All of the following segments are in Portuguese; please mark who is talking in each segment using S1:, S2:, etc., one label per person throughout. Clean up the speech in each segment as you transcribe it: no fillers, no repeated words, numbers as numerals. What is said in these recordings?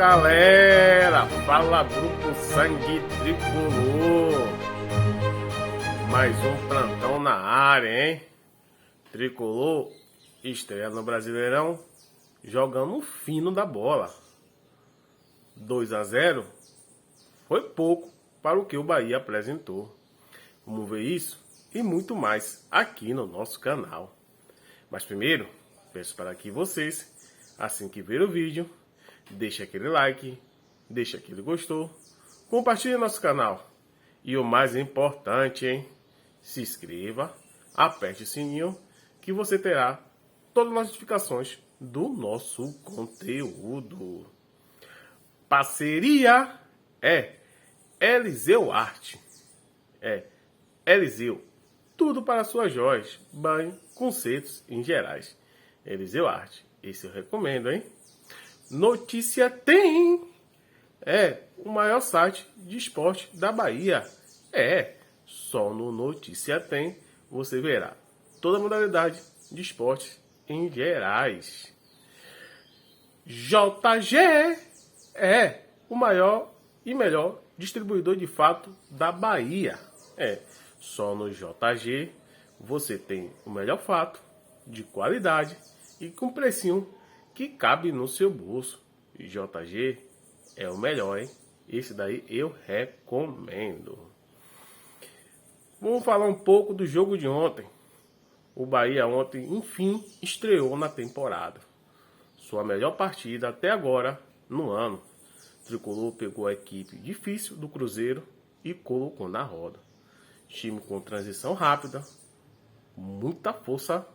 S1: galera, fala Grupo Sangue Tricolor. Mais um plantão na área, hein? Tricolor estreia no Brasileirão jogando o fino da bola. 2-0 foi pouco para o que o Bahia apresentou. Vamos ver isso e muito mais aqui no nosso canal. Mas primeiro, peço para que vocês, assim que ver o vídeo, deixe aquele like, deixe aquele gostou, compartilhe nosso canal. E o mais importante, hein? Se inscreva, aperte o sininho que você terá todas as notificações do nosso conteúdo. Parceria é Eliseu Arte. Eliseu, tudo para suas joias, banho, concertos em gerais. Eliseu Arte, esse eu recomendo, hein? Notícia Tem o maior site de esporte da Bahia. Só no Notícia Tem você verá toda a modalidade de esportes em gerais. JG o maior e melhor distribuidor de fato da Bahia. Só no JG você tem o melhor fato, de qualidade e com precinho que cabe no seu bolso. JG é o melhor, hein? Esse daí eu recomendo. Vamos falar um pouco do jogo de ontem. O Bahia ontem, enfim, estreou na temporada. Sua melhor partida até agora no ano. O Tricolor pegou a equipe difícil do Cruzeiro e colocou na roda. Time com transição rápida, muita força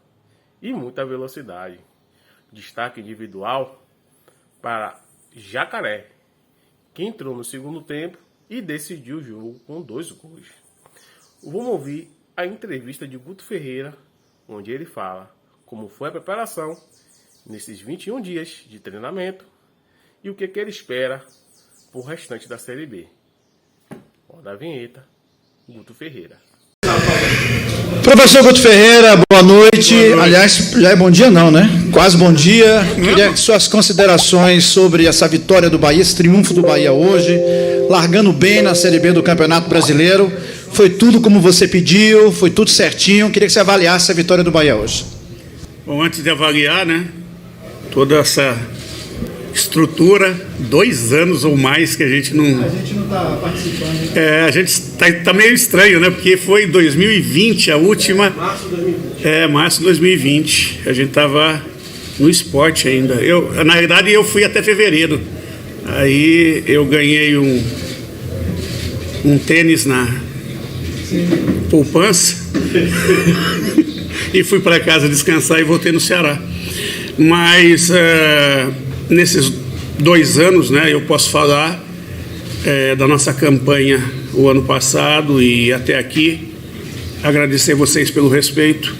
S1: e muita velocidade. Destaque individual para Jacaré, que entrou no segundo tempo e decidiu o jogo com 2 gols. Vamos ouvir a entrevista de Guto Ferreira, onde ele fala como foi a preparação nesses 21 dias de treinamento e o que ele espera para o restante da Série B. Roda a vinheta, Guto Ferreira.
S2: Professor Guto Ferreira, boa noite. Aliás, já é bom dia não, né? Quase bom dia. Queria suas considerações sobre essa vitória do Bahia, esse triunfo do Bahia hoje, largando bem na Série B do Campeonato Brasileiro. Foi tudo como você pediu, foi tudo certinho. Queria que você avaliasse a vitória do Bahia hoje.
S3: Bom, antes de avaliar, né, toda essa estrutura, 2 anos ou mais que a gente não está participando. A gente tá meio estranho, né? Porque foi 2020 a última. Março de 2020. A gente tava no esporte ainda. Na realidade, eu fui até fevereiro. Aí eu ganhei um tênis na poupança e fui para casa descansar e voltei no Ceará. Mas nesses 2 anos, né, eu posso falar da nossa campanha o ano passado e até aqui. Agradecer vocês pelo respeito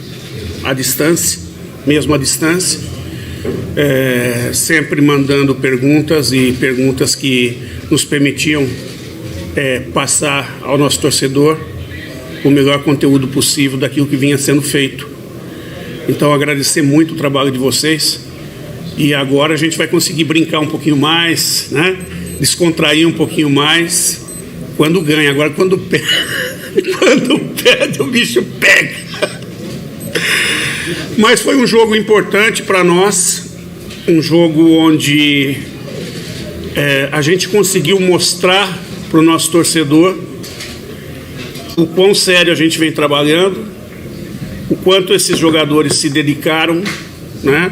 S3: à distância, mesmo à distância, sempre mandando perguntas e perguntas que nos permitiam passar ao nosso torcedor o melhor conteúdo possível daquilo que vinha sendo feito. Então, agradecer muito o trabalho de vocês. E agora a gente vai conseguir brincar um pouquinho mais, né? Descontrair um pouquinho mais quando ganha. Agora, quando perde, o bicho pega. Mas foi um jogo importante para nós, um jogo onde a gente conseguiu mostrar para o nosso torcedor o quão sério a gente vem trabalhando, o quanto esses jogadores se dedicaram, né?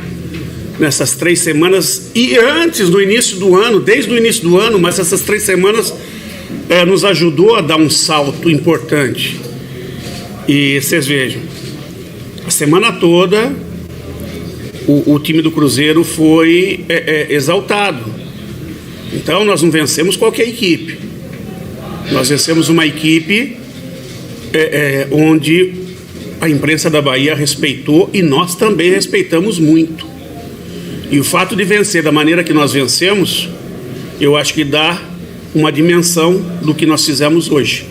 S3: Nessas 3 semanas e antes do início do ano, desde o início do ano, mas essas 3 semanas nos ajudou a dar um salto importante. E vocês vejam, a semana toda o time do Cruzeiro foi exaltado. Então nós não vencemos qualquer equipe. Nós vencemos uma equipe onde a imprensa da Bahia respeitou e nós também respeitamos muito. E o fato de vencer da maneira que nós vencemos, eu acho que dá uma dimensão do que nós fizemos hoje.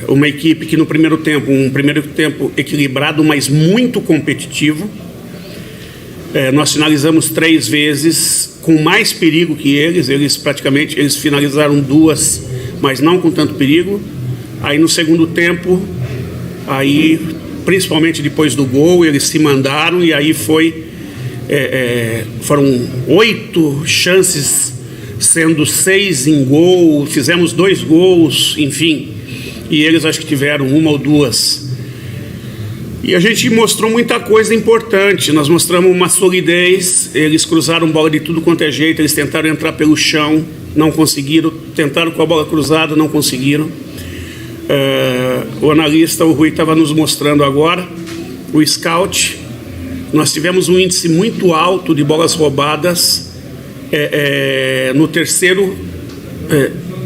S3: Uma equipe que no primeiro tempo, um primeiro tempo equilibrado, mas muito competitivo. Nós finalizamos 3 vezes com mais perigo que eles. Eles finalizaram 2, mas não com tanto perigo. Aí no segundo tempo, aí principalmente depois do gol, eles se mandaram e aí foram 8 chances, sendo 6 em gol. Fizemos 2 gols, enfim. E eles acho que tiveram 1 ou 2. E a gente mostrou muita coisa importante. Nós mostramos uma solidez. Eles cruzaram bola de tudo quanto é jeito. Eles tentaram entrar pelo chão, não conseguiram. Tentaram com a bola cruzada, não conseguiram. O analista, o Rui, estava nos mostrando agora, o scout. Nós tivemos um índice muito alto de bolas roubadas no terceiro,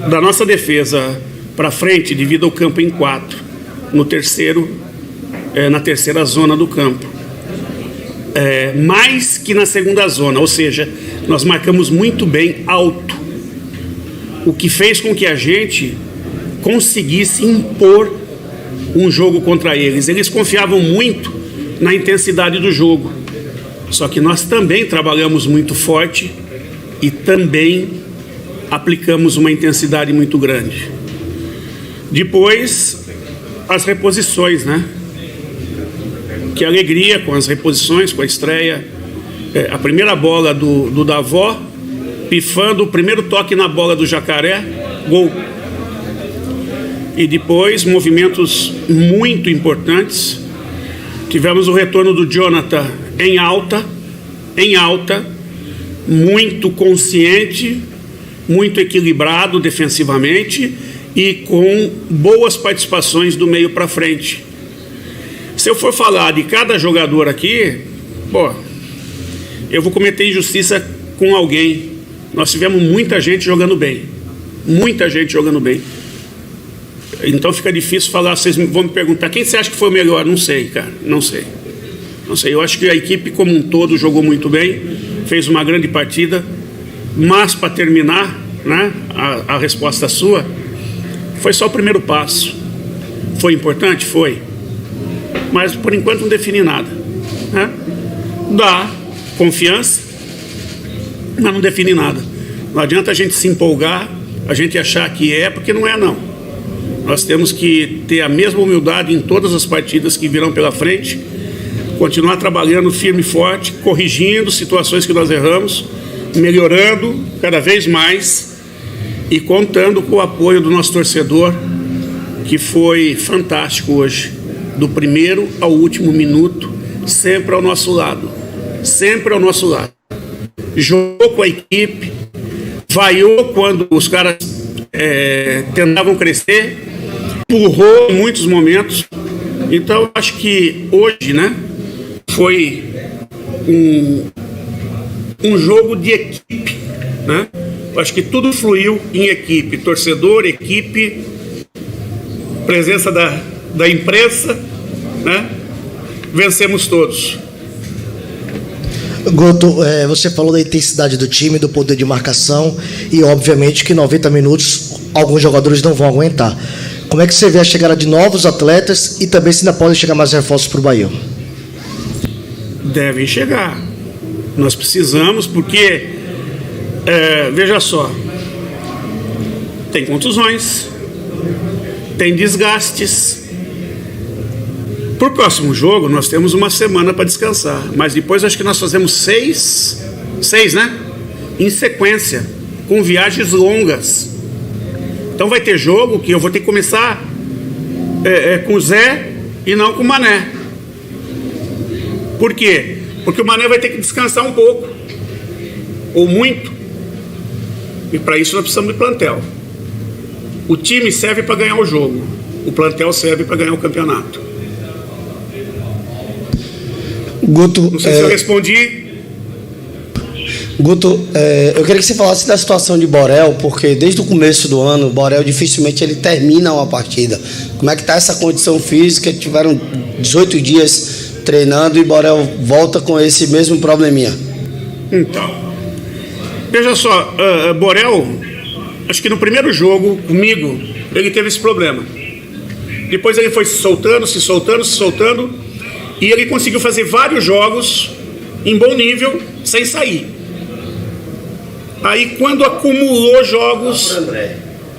S3: da nossa defesa para frente, divida o campo em 4. Na terceira zona do campo, mais que na segunda zona, ou seja, nós marcamos muito bem alto, o que fez com que a gente conseguisse impor um jogo contra eles. Eles confiavam muito na intensidade do jogo, só que nós também trabalhamos muito forte e também aplicamos uma intensidade muito grande. Depois, as reposições, né? Que alegria com as reposições, com a estreia. A primeira bola do Davó, pifando, o primeiro toque na bola do Jacaré, gol. E depois, movimentos muito importantes. Tivemos o retorno do Jonathan em alta, muito consciente, muito equilibrado defensivamente e com boas participações do meio para frente. Se eu for falar de cada jogador aqui, eu vou cometer injustiça com alguém. Nós tivemos muita gente jogando bem. Então fica difícil falar. Vocês vão me perguntar, quem você acha que foi o melhor? Não sei, cara, não sei. Eu acho que a equipe como um todo jogou muito bem, fez uma grande partida. Mas para terminar, né, a resposta sua, foi só o primeiro passo. Foi importante? Foi. Mas por enquanto não define nada, né? Dá confiança, mas não define nada. Não adianta a gente se empolgar, a gente achar que porque não é, não. Nós temos que ter a mesma humildade em todas as partidas que virão pela frente, continuar trabalhando firme e forte, corrigindo situações que nós erramos, melhorando cada vez mais e contando com o apoio do nosso torcedor, que foi fantástico hoje. Do primeiro ao último minuto, sempre ao nosso lado. Jogou com a equipe, vaiou quando os caras tentavam crescer, empurrou em muitos momentos. Então, eu acho que hoje, né, foi um jogo de equipe, né? Eu acho que tudo fluiu em equipe, torcedor, equipe, presença da imprensa, né? Vencemos todos.
S4: Goto, você falou da intensidade do time, do poder de marcação e obviamente que 90 minutos alguns jogadores não vão aguentar. Como é que você vê a chegada de novos atletas e também se ainda podem chegar mais reforços para o Bahia?
S3: Devem chegar. Nós precisamos porque, veja só, tem contusões, tem desgastes. Para o próximo jogo, nós temos uma semana para descansar. Mas depois acho que nós fazemos 6, né? Em sequência, com viagens longas. Então vai ter jogo que eu vou ter que começar com o Zé e não com o Mané. Por quê? Porque o Mané vai ter que descansar um pouco. Ou muito. E para isso nós precisamos de plantel. O time serve para ganhar o jogo. O plantel serve para ganhar o campeonato.
S4: Guto,
S3: não sei se eu respondi.
S4: Guto, eu queria que você falasse da situação de Borel, porque desde o começo do ano, o Borel dificilmente ele termina uma partida. Como é que está essa condição física? Tiveram 18 dias treinando e Borel volta com esse mesmo probleminha. Então,
S3: veja só, Borel, acho que no primeiro jogo comigo, ele teve esse problema. Depois ele foi se soltando, e ele conseguiu fazer vários jogos em bom nível, sem sair. Aí quando acumulou jogos...
S4: André.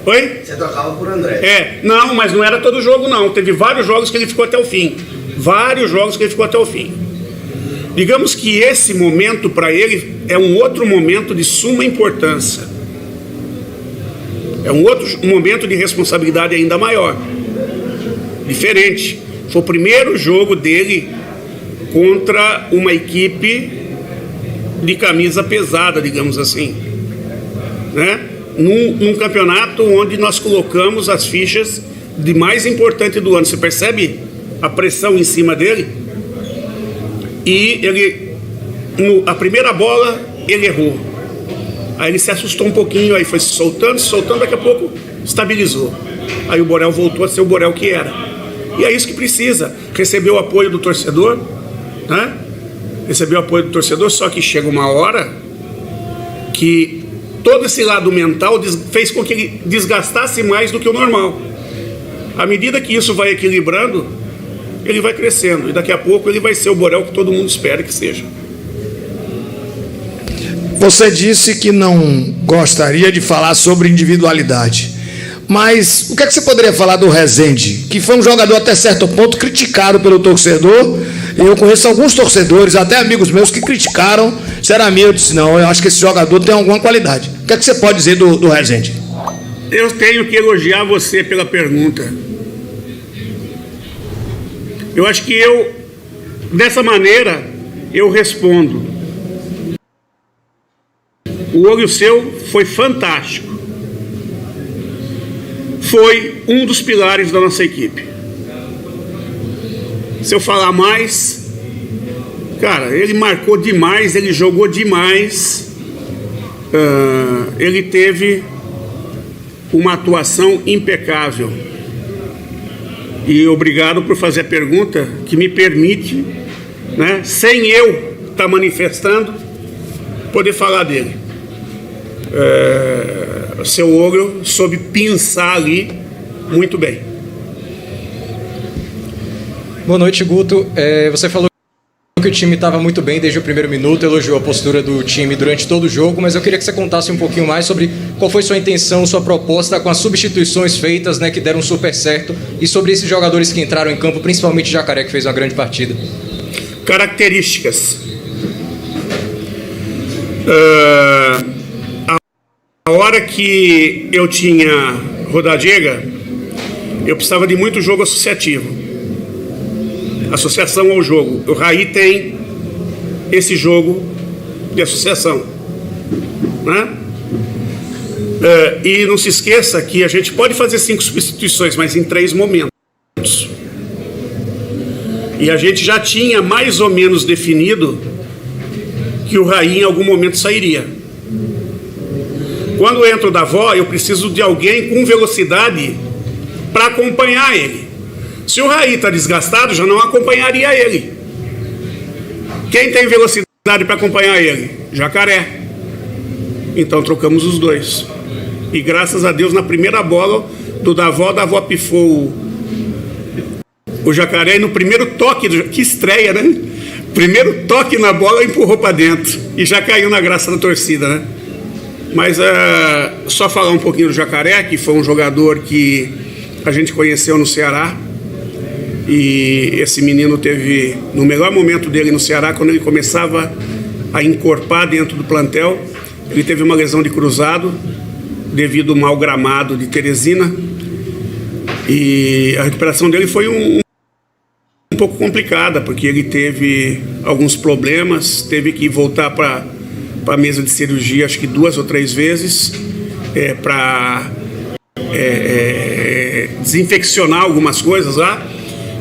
S3: Oi?
S4: Você trocava por André.
S3: Não, mas não era todo jogo não. Teve vários jogos que ele ficou até o fim. Digamos que esse momento para ele é um outro momento de suma importância. É um outro momento de responsabilidade ainda maior. Diferente. Foi o primeiro jogo dele contra uma equipe de camisa pesada, digamos assim, né? Num campeonato onde nós colocamos as fichas de mais importante do ano. Você percebe a pressão em cima dele? E ele, a primeira bola, ele errou. Aí ele se assustou um pouquinho, aí foi se soltando, daqui a pouco estabilizou. Aí o Borel voltou a ser o Borel que era. E é isso que precisa. Recebeu o apoio do torcedor, né? Só que chega uma hora que todo esse lado mental fez com que ele desgastasse mais do que o normal. À medida que isso vai equilibrando, ele vai crescendo. E daqui a pouco ele vai ser o Borel que todo mundo espera que seja.
S2: Você disse que não gostaria de falar sobre individualidade. Mas o que é que você poderia falar do Rezende, que foi um jogador até certo ponto criticado pelo torcedor? Eu conheço alguns torcedores, até amigos meus, que criticaram. Sinceramente, eu disse, não, eu acho que esse jogador tem alguma qualidade. O que é que você pode dizer do Rezende?
S3: Eu tenho que elogiar você pela pergunta. Eu acho que dessa maneira, eu respondo. O olho seu foi fantástico. Foi um dos pilares da nossa equipe. Se eu falar mais, cara, ele marcou demais, ele jogou demais, ele teve uma atuação impecável. E obrigado por fazer a pergunta que me permite, né, sem eu estar manifestando, poder falar dele. Seu olho soube pensar ali muito bem.
S5: Boa noite, Guto. Você falou que o time estava muito bem desde o primeiro minuto, elogiou a postura do time durante todo o jogo, mas eu queria que você contasse um pouquinho mais sobre qual foi sua intenção, sua proposta com as substituições feitas, né, que deram super certo, e sobre esses jogadores que entraram em campo, principalmente Jacaré, que fez uma grande partida.
S3: Características. A hora que eu tinha Rodadiega, eu precisava de muito jogo associativo. Associação ao jogo. O Raí tem esse jogo de associação, né? E não se esqueça que a gente pode fazer 5 substituições, mas em 3 momentos. E a gente já tinha mais ou menos definido que o Raí em algum momento sairia. Quando eu entro da avó, eu preciso de alguém com velocidade para acompanhar ele. Se o Raí está desgastado, já não acompanharia ele. Quem tem velocidade para acompanhar ele? Jacaré. Então trocamos os dois. E graças a Deus, na primeira bola do Davó pifou o Jacaré, e no primeiro toque, que estreia, né? Primeiro toque na bola, empurrou para dentro. E já caiu na graça da torcida, né? Mas só falar um pouquinho do Jacaré, que foi um jogador que a gente conheceu no Ceará. E esse menino teve, no melhor momento dele no Ceará, quando ele começava a encorpar dentro do plantel, ele teve uma lesão de cruzado, devido ao mau gramado de Teresina. E a recuperação dele foi um pouco complicada, porque ele teve alguns problemas, teve que voltar para a mesa de cirurgia, acho que 2 ou 3 vezes, para desinfeccionar algumas coisas lá.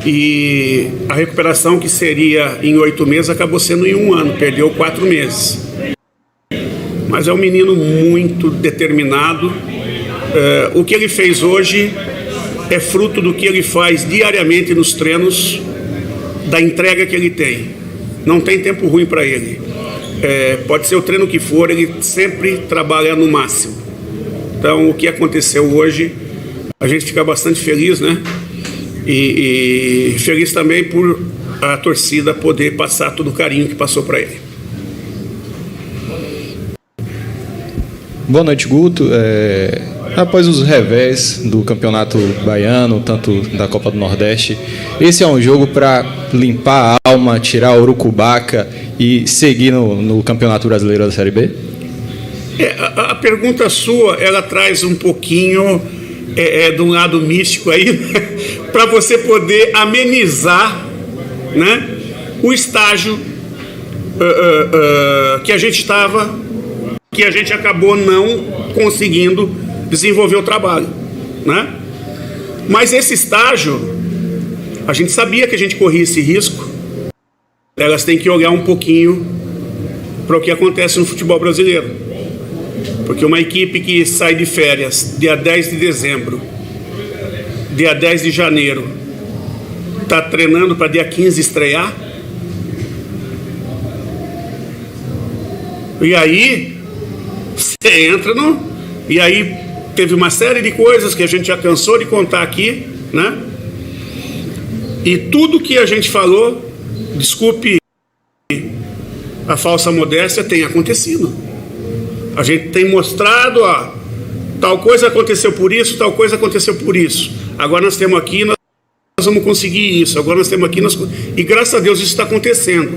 S3: E a recuperação, que seria em 8 meses, acabou sendo em 1 ano, perdeu 4 meses. Mas é um menino muito determinado. O que ele fez hoje é fruto do que ele faz diariamente nos treinos, da entrega que ele tem. Não tem tempo ruim para ele. Pode ser o treino que for, ele sempre trabalha no máximo. Então, o que aconteceu hoje, a gente fica bastante feliz, né? E feliz também por a torcida poder passar todo o carinho que passou para ele.
S5: Boa noite, Guto. Após os revés do Campeonato Baiano, tanto da Copa do Nordeste, esse é um jogo para limpar a alma, tirar a urucubaca e seguir no Campeonato Brasileiro da Série B?
S3: A pergunta sua, ela traz um pouquinho de um lado místico aí, né? Para você poder amenizar, né, o estágio que a gente estava, que a gente acabou não conseguindo desenvolver o trabalho, né? Mas esse estágio, a gente sabia que a gente corria esse risco. Elas têm que olhar um pouquinho para o que acontece no futebol brasileiro, porque uma equipe que sai de férias dia 10 de dezembro, dia 10 de janeiro, está treinando para dia 15 estrear, e aí você entra e aí teve uma série de coisas que a gente já cansou de contar aqui, né? E tudo que a gente falou, desculpe a falsa modéstia, tem acontecido. A gente tem mostrado, tal coisa aconteceu por isso, tal coisa aconteceu por isso. Agora nós temos aqui, nós vamos conseguir isso. Agora nós temos aqui, e graças a Deus isso está acontecendo.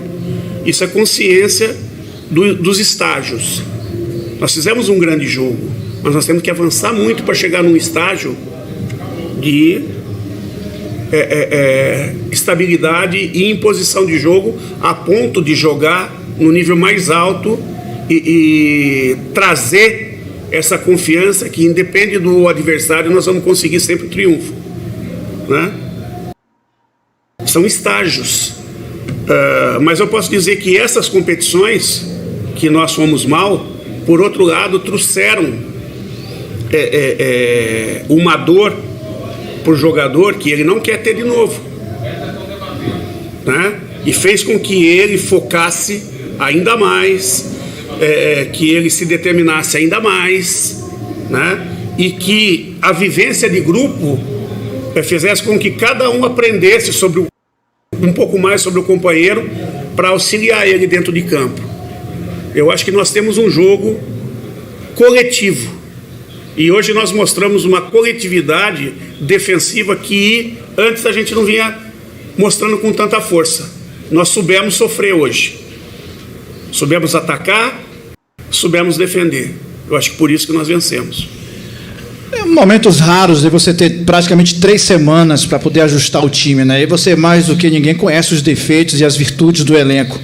S3: Isso é consciência dos estágios. Nós fizemos um grande jogo, mas nós temos que avançar muito para chegar num estágio de estabilidade e imposição de jogo, a ponto de jogar no nível mais alto e trazer essa confiança que, independe do adversário, nós vamos conseguir sempre o triunfo, né? São estágios, mas eu posso dizer que essas competições que nós fomos mal, por outro lado, trouxeram uma dor para o jogador que ele não quer ter de novo, né? E fez com que ele focasse ainda mais, que ele se determinasse ainda mais, né? E que a vivência de grupo fizesse com que cada um aprendesse um pouco mais sobre o companheiro para auxiliar ele dentro de campo. Eu acho que nós temos um jogo coletivo. E hoje nós mostramos uma coletividade defensiva que antes a gente não vinha mostrando com tanta força. Nós soubemos sofrer hoje. Soubemos atacar, soubemos defender. Eu acho que por isso que nós vencemos.
S2: Momentos raros de você ter praticamente 3 semanas para poder ajustar o time, né? E você, mais do que ninguém, conhece os defeitos e as virtudes do elenco.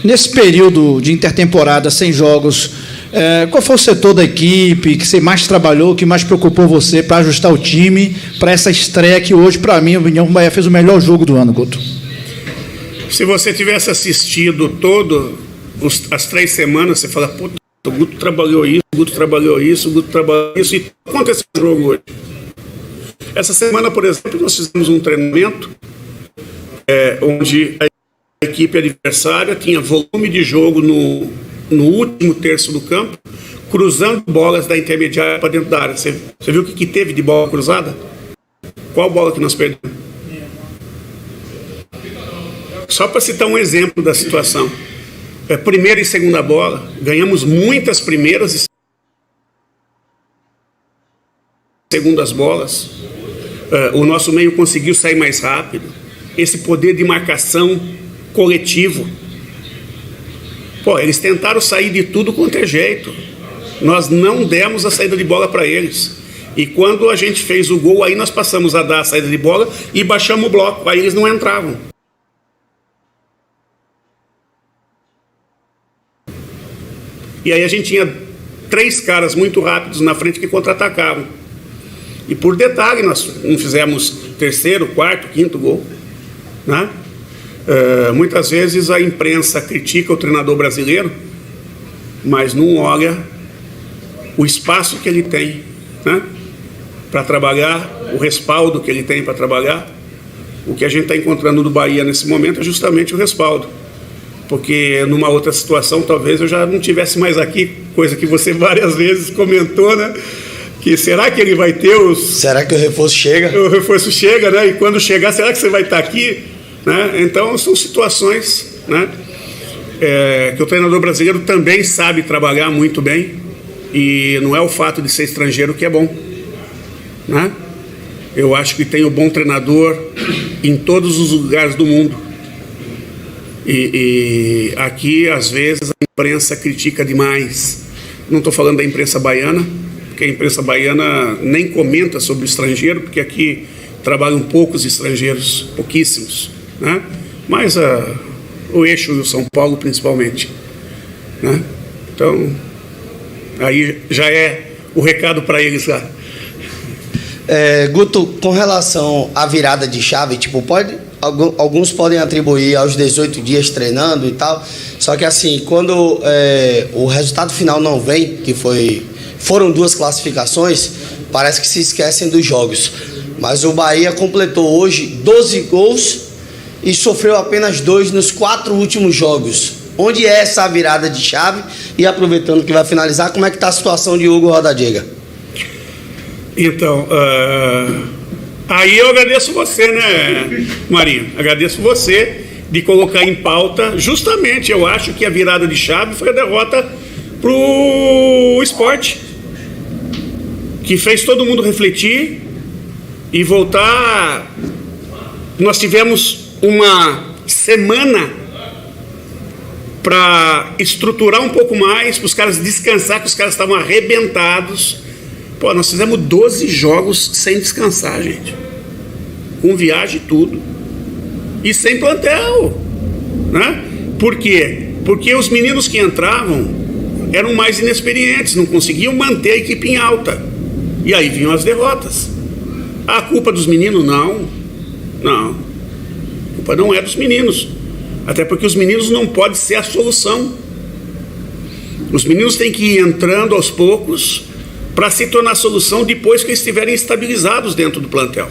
S2: Nesse período de intertemporada, sem jogos, qual foi o setor da equipe que você mais trabalhou, que mais preocupou você para ajustar o time para essa estreia que hoje, para mim, o União Bahia fez o melhor jogo do ano, Guto?
S3: Se você tivesse assistido as 3 semanas, você fala, puta, o Guto trabalhou isso, o Guto trabalhou isso, o Guto trabalhou isso, e aconteceu no jogo hoje. Essa semana, por exemplo, nós fizemos um treinamento onde a equipe adversária tinha volume de jogo no último terço do campo, cruzando bolas da intermediária para dentro da área. Você viu o que teve de bola cruzada? Qual bola que nós perdemos? Só para citar um exemplo da situação. Primeira e segunda bola, ganhamos muitas primeiras e segundas bolas. O nosso meio conseguiu sair mais rápido. Esse poder de marcação coletivo. Eles tentaram sair de tudo quanto é jeito. Nós não demos a saída de bola para eles. E quando a gente fez o gol, aí nós passamos a dar a saída de bola e baixamos o bloco. Aí eles não entravam. E aí a gente tinha 3 caras muito rápidos na frente que contra-atacavam. E por detalhe, nós não fizemos 3º, 4º, 5º gol, né? Muitas vezes a imprensa critica o treinador brasileiro, mas não olha o espaço que ele tem, né, para trabalhar, o respaldo que ele tem para trabalhar. O que a gente está encontrando no Bahia nesse momento é justamente o respaldo. Porque numa outra situação talvez eu já não tivesse mais aqui, coisa que você várias vezes comentou, né? Que será que ele vai ter
S4: Será que o reforço chega?
S3: O reforço chega, né? E quando chegar, será que você vai estar aqui? Né? Então são situações, né, que o treinador brasileiro também sabe trabalhar muito bem E não é o fato de ser estrangeiro que é bom, né? Eu acho que tem um bom treinador em todos os lugares do mundo. E aqui, às vezes, a imprensa critica demais. Não estou falando da imprensa baiana, porque a imprensa baiana nem comenta sobre o estrangeiro, porque aqui trabalham poucos estrangeiros, pouquíssimos, né? Mas o eixo do São Paulo, principalmente, né? Então, aí já é o recado para eles lá.
S4: Guto, com relação à virada de chave, tipo, alguns podem atribuir aos 18 dias treinando e tal, só que assim, quando o resultado final não vem, que foram 2 classificações, parece que se esquecem dos jogos. Mas o Bahia completou hoje 12 gols e sofreu apenas 2 nos 4 últimos jogos. Onde é essa virada de chave? E aproveitando que vai finalizar, como é que está a situação de Hugo Rodadiega?
S3: Então, aí eu agradeço você, né, Marinho? Agradeço você de colocar em pauta. Justamente, eu acho que a virada de chave foi a derrota pro Sport, que fez todo mundo refletir e voltar. Nós tivemos uma semana para estruturar um pouco mais, para os caras descansar, que os caras estavam arrebentados. Pô, nós fizemos 12 jogos sem descansar, gente. Com viagem e tudo. E sem plantel, né? Por quê? Porque os meninos que entravam eram mais inexperientes, não conseguiam manter a equipe em alta. E aí vinham as derrotas. A culpa dos meninos? Não. Não. A culpa não é dos meninos. Até porque os meninos não podem ser a solução. Os meninos têm que ir entrando aos poucos para se tornar solução depois que eles estiverem estabilizados dentro do plantel,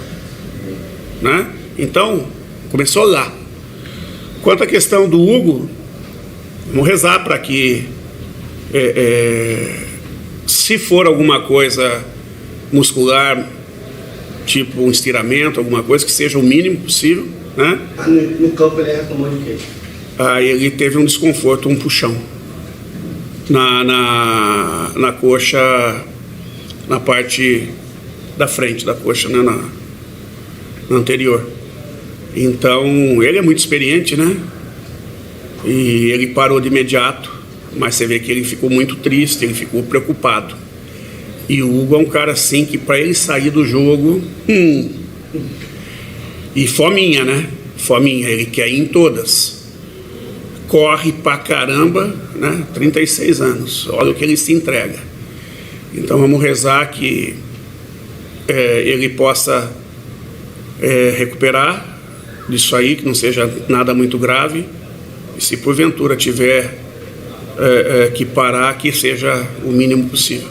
S3: né? Então, começou lá. Quanto à questão do Hugo, vamos rezar para que, se for alguma coisa muscular, tipo um estiramento, alguma coisa, que seja o mínimo possível, né?
S4: No campo ele reclamou de quê?
S3: Aí ele teve um desconforto, um puxão na coxa, na parte da frente da coxa, né? Na anterior. Então, ele é muito experiente, né? E ele parou de imediato, mas você vê que ele ficou muito triste, ele ficou preocupado. E o Hugo é um cara assim que para ele sair do jogo, e fominha, né? Fominha, ele quer ir em todas. Corre pra caramba, né? 36 anos, olha o que ele se entrega. Então vamos rezar que ele possa recuperar disso aí, que não seja nada muito grave. E se porventura tiver que parar, que seja o mínimo possível.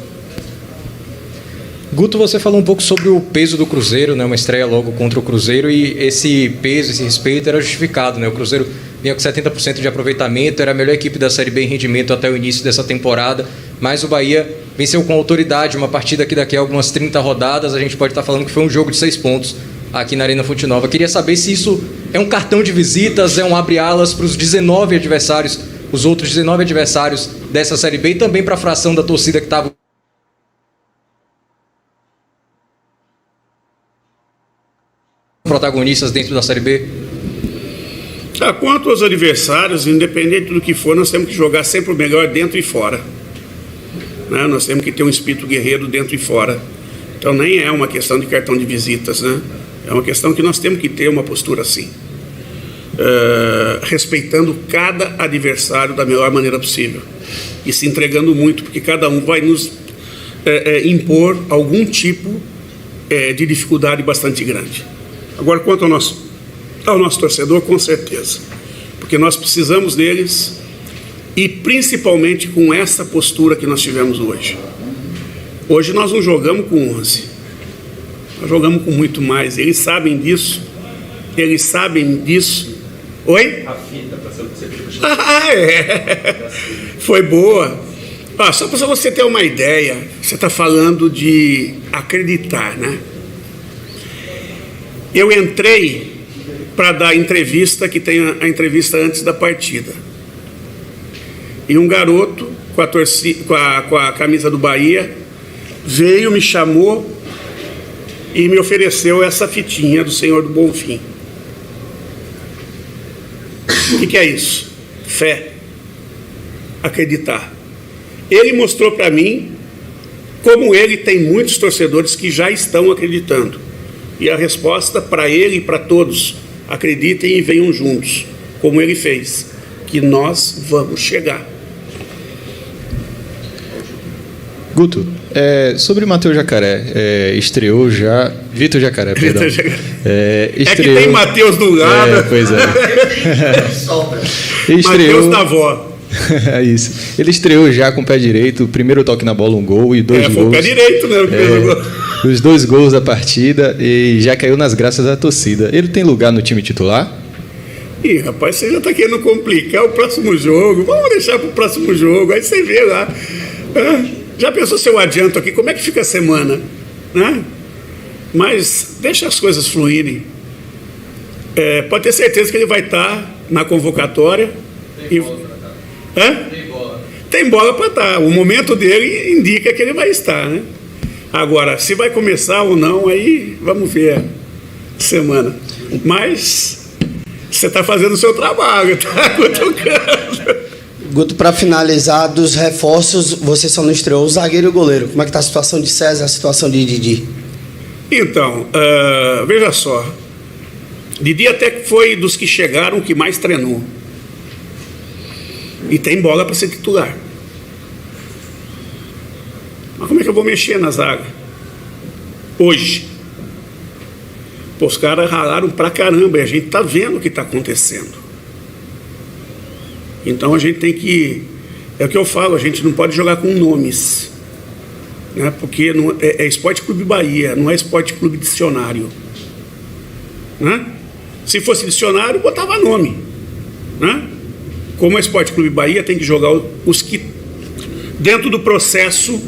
S5: Guto, você falou um pouco sobre o peso do Cruzeiro, né? Uma estreia logo contra o Cruzeiro, e esse peso, esse respeito era justificado, né? O Cruzeiro vinha com 70% de aproveitamento, era a melhor equipe da Série B em rendimento até o início dessa temporada, mas o Bahia venceu com autoridade uma partida que daqui a algumas 30 rodadas a gente pode estar falando que foi um jogo de 6 pontos aqui na Arena Fonte Nova. Queria saber se isso é um cartão de visitas, é um abre-alas para os 19 adversários, os outros 19 adversários dessa Série B, e também para a fração da torcida que estava protagonistas dentro da Série B.
S3: Quanto aos adversários, independente do que for, nós temos que jogar sempre o melhor dentro e fora, né? Nós temos que ter um espírito guerreiro dentro e fora. Então nem é uma questão de cartão de visitas, né? É uma questão que nós temos que ter uma postura assim, respeitando cada adversário da melhor maneira possível e se entregando muito, porque cada um vai nos impor algum tipo de dificuldade bastante grande. Agora, quanto ao nosso torcedor, com certeza, porque nós precisamos deles, e principalmente com essa postura que nós tivemos hoje. Hoje nós não jogamos com 11, nós jogamos com muito mais. Eles sabem disso. Oi? A fita para ser Foi boa. Só para você ter uma ideia, você está falando de acreditar, né? Eu entrei para dar a entrevista, que tem a entrevista antes da partida. E um garoto com a camisa do Bahia, veio, me chamou e me ofereceu essa fitinha do Senhor do Bonfim. O que é isso? Fé. Acreditar. Ele mostrou para mim como ele tem muitos torcedores que já estão acreditando. E a resposta para ele e para todos: acreditem e venham juntos, como ele fez, que nós vamos chegar.
S5: Guto, sobre o Matheus Jacaré, estreou já... Vitor Jacaré, perdão.
S3: Estreou...
S5: É
S3: que tem Matheus do lado.
S5: Pois é.
S3: Matheus da avó.
S5: É isso. Ele estreou já com o pé direito, o primeiro toque na bola, um gol e 2 gols.
S3: Foi o pé direito, né?
S5: Os 2 gols da partida e já caiu nas graças da torcida. Ele tem lugar no time titular?
S3: Ih, rapaz, você já está querendo complicar o próximo jogo. Vamos deixar para o próximo jogo, aí você vê lá. Já pensou se eu adianto aqui? Como é que fica a semana? Né? Mas deixa as coisas fluírem. Pode ter certeza que ele vai estar na convocatória. Tem bola para estar. O momento dele indica que ele vai estar, né? Agora, se vai começar ou não, aí vamos ver a semana. Mas você está fazendo o seu trabalho, tá cutucando.
S4: Guto, para finalizar, dos reforços, você só não estreou o zagueiro e o goleiro. Como é que está a situação de César, a situação de Didi?
S3: Então, veja só. Didi até que foi dos que chegaram que mais treinou. E tem bola para ser titular. Mas como é que eu vou mexer na zaga? Hoje. Pô, os caras ralaram pra caramba e a gente tá vendo o que tá acontecendo. Então a gente tem que... É o que eu falo, a gente não pode jogar com nomes. Né? Porque não, é Esporte Clube Bahia, não é Esporte Clube Dicionário. Né? Se fosse dicionário, botava nome. Né? Como é Esporte Clube Bahia, tem que jogar os que, dentro do processo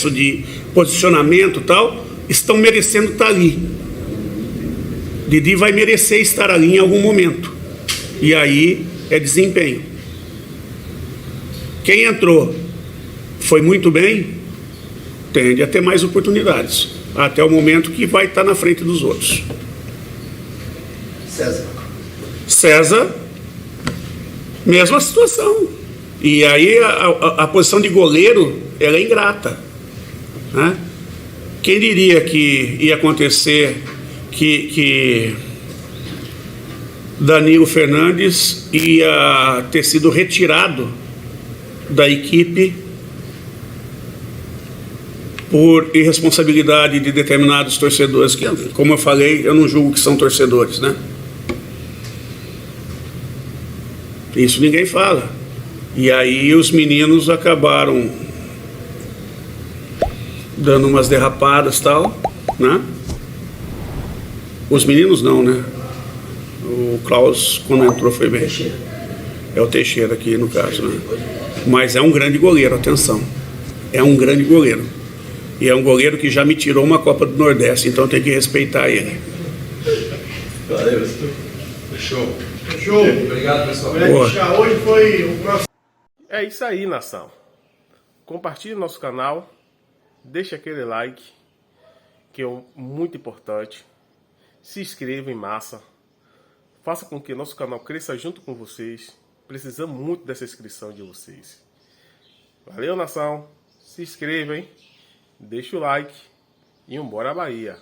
S3: de posicionamento e tal, estão merecendo estar ali. Didi vai merecer estar ali em algum momento. E aí é desempenho. Quem entrou foi muito bem, tende a ter mais oportunidades, até o momento que vai estar na frente dos outros. César, mesma situação. E aí a posição de goleiro, ela é ingrata. Né? Quem diria que ia acontecer que Danilo Fernandes ia ter sido retirado da equipe por irresponsabilidade de determinados torcedores, que, como eu falei, eu não julgo que são torcedores, né? Isso ninguém fala. E aí os meninos acabaram dando umas derrapadas e tal, né? Os meninos não, né? O Klaus, quando entrou, foi bem. É o Teixeira aqui, no caso, né? Mas é um grande goleiro, atenção. É um grande goleiro. E é um goleiro que já me tirou uma Copa do Nordeste, então tem que respeitar ele.
S5: Valeu. Fechou. Obrigado, pessoal.
S2: Hoje foi o próximo.
S1: É isso aí, nação. Compartilhe nosso canal. Deixe aquele like, que é muito importante. Se inscreva em massa. Faça com que nosso canal cresça junto com vocês. Precisamos muito dessa inscrição de vocês. Valeu, nação. Se inscreva, hein? Deixa o like. E bora Bahia.